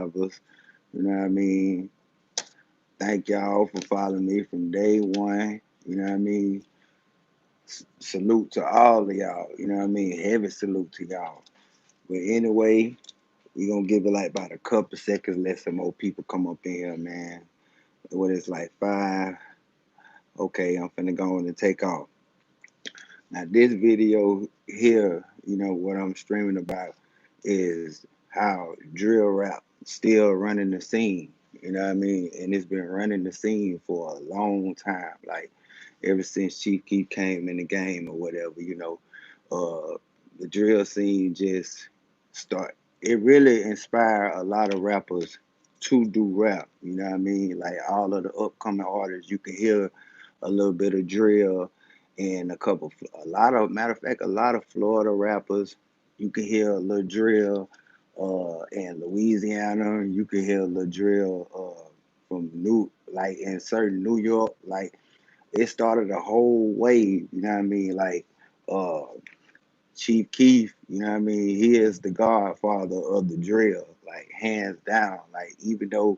rappers. You know what I mean? Thank y'all for following me from day one. You know what I mean? Salute to all of y'all. You know what I mean? Heavy salute to y'all. But anyway, we gonna give it like about a couple seconds, let some more people come up in here, man. What it's like 5. Okay, I'm finna go on and take off. Now this video here, what I'm streaming about is how drill rap still running the scene. You know what I mean? And it's been running the scene for a long time. Like ever since Chief Keef came in the game or whatever, uh the drill scene just start it really inspired a lot of rappers to do rap. You know what I mean? Like all of the upcoming artists, you can hear a little bit of drill and a lot of matter of fact, a lot of Florida rappers. You can hear a little drill, in Louisiana. You can hear a little drill, from like in certain New York. Like it started a whole wave. You know what I mean? Like uh, Chief Keef. You know what I mean? He is the godfather of the drill, like hands down. Like even though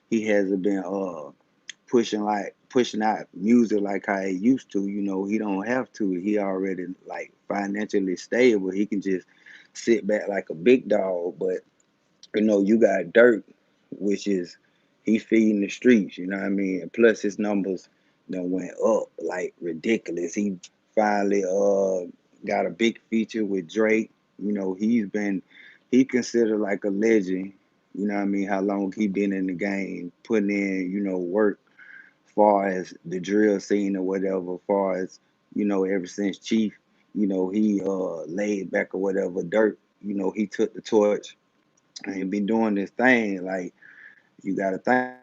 he hasn't been pushing out music like how he used to. He don't have to. He already like financially stable. He can just sit back like a big dog. But you got Durk, which is he feeding the streets. You know what I mean? And plus his numbers went up like ridiculous. He finally got a big feature with Drake. He considered like a legend. You know what I mean? How long he been in the game, putting in, work far as the drill scene or whatever, far as, ever since Chief, he laid back or whatever, Dirt, he took the torch and been doing this thing. Like you gotta think,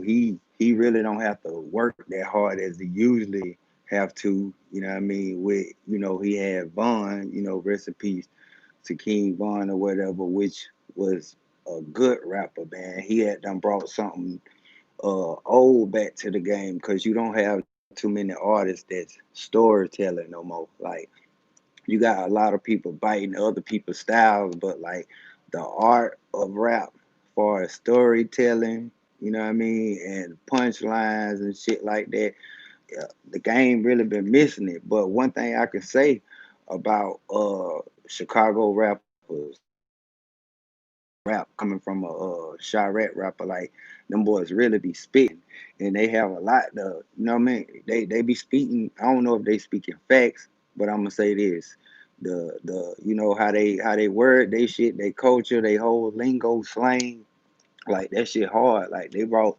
he really don't have to work that hard as he usually have to, what I mean, with he had Vaughn, rest in peace to King Vaughn or whatever, which was a good rapper, man. He had done brought something old back to the game because you don't have too many artists that's storytelling no more. Like you got a lot of people biting other people's styles, but like the art of rap, far as storytelling, you know what I mean, and punchlines and shit like that, yeah, the game really been missing it. But one thing I can say about Chicago rappers rap coming from a Chirac rapper, like them boys really be spitting, and they have a lot to, what I mean. They be speaking. I don't know if they speaking facts, but I'm gonna say this: how they word they shit, they culture, they whole lingo slang, like that shit hard. Like they brought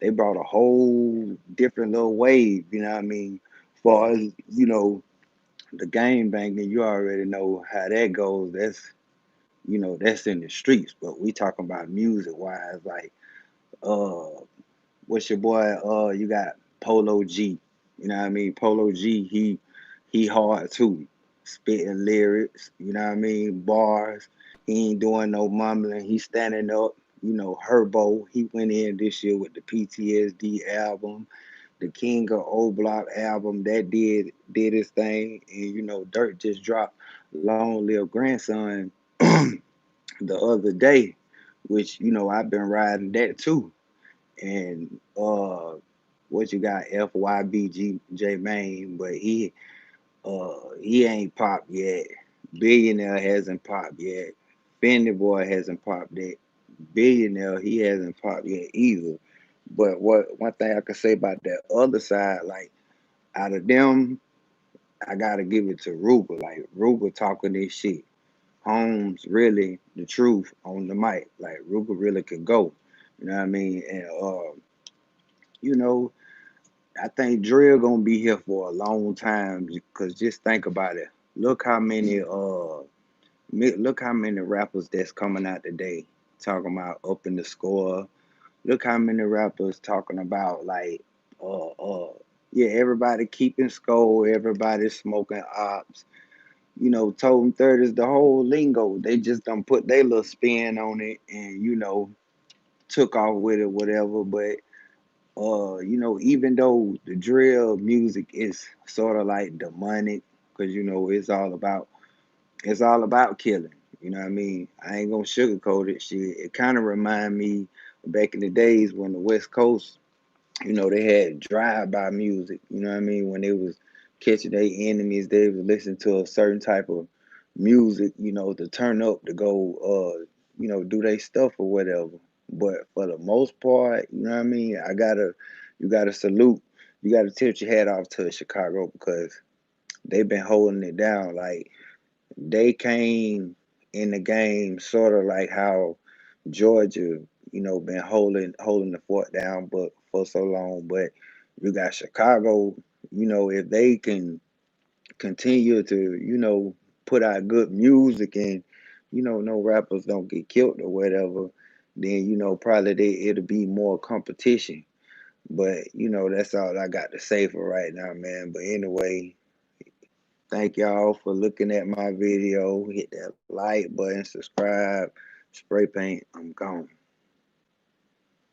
a whole different little wave. You know what I mean? Far as the game banging, you already know how that goes. That's in the streets, but we talking about music wise, like uh what's your boy? You got Polo G. You know what I mean? Polo G, he hard too. Spitting lyrics, you know what I mean? Bars. He ain't doing no mumbling. He standing up. Herbo. He went in this year with the PTSD album, the King of O Block album that did his thing, and Dirt just dropped Long Live Grandson the other day, which I've been riding that too. And what you got, FYBG J Main, but he ain't popped yet. Billionaire hasn't popped yet. Fendi Boy hasn't popped yet. Billionaire, he hasn't popped yet either. But what one thing I can say about that other side, like out of them, I gotta give it to Ruger. Like Ruger talking this shit. Holmes really the truth on the mic. Like Ruger really could go. You know what I mean? And you know, I think drill gonna be here for a long time because just think about it. Look how many look how many rappers that's coming out today talking about up in the score. Look how many rappers talking about like yeah, everybody keeping score, everybody smoking ops. Totem third is the whole lingo. They just don't put their little spin on it and took off with it, whatever. But even though the drill music is sort of like demonic, because it's all about killing. You know what I mean? I ain't gonna sugarcoat it. Shit, it kind of remind me back in the days when the West Coast, they had drive-by music. You know what I mean? When they was catching their enemies, they was listening to a certain type of music, to turn up to go, do their stuff or whatever. But for the most part, you know what I mean? You gotta salute, you gotta tip your hat off to Chicago because they've been holding it down. Like they came in the game sort of like how Georgia, been holding the fort down but for so long. But you got Chicago, if they can continue to, put out good music and, no rappers don't get killed or whatever, then probably it'll be more competition. But that's all I got to say for right now, man. But anyway, thank y'all for looking at my video. Hit that like button, subscribe, spray paint. I'm gone.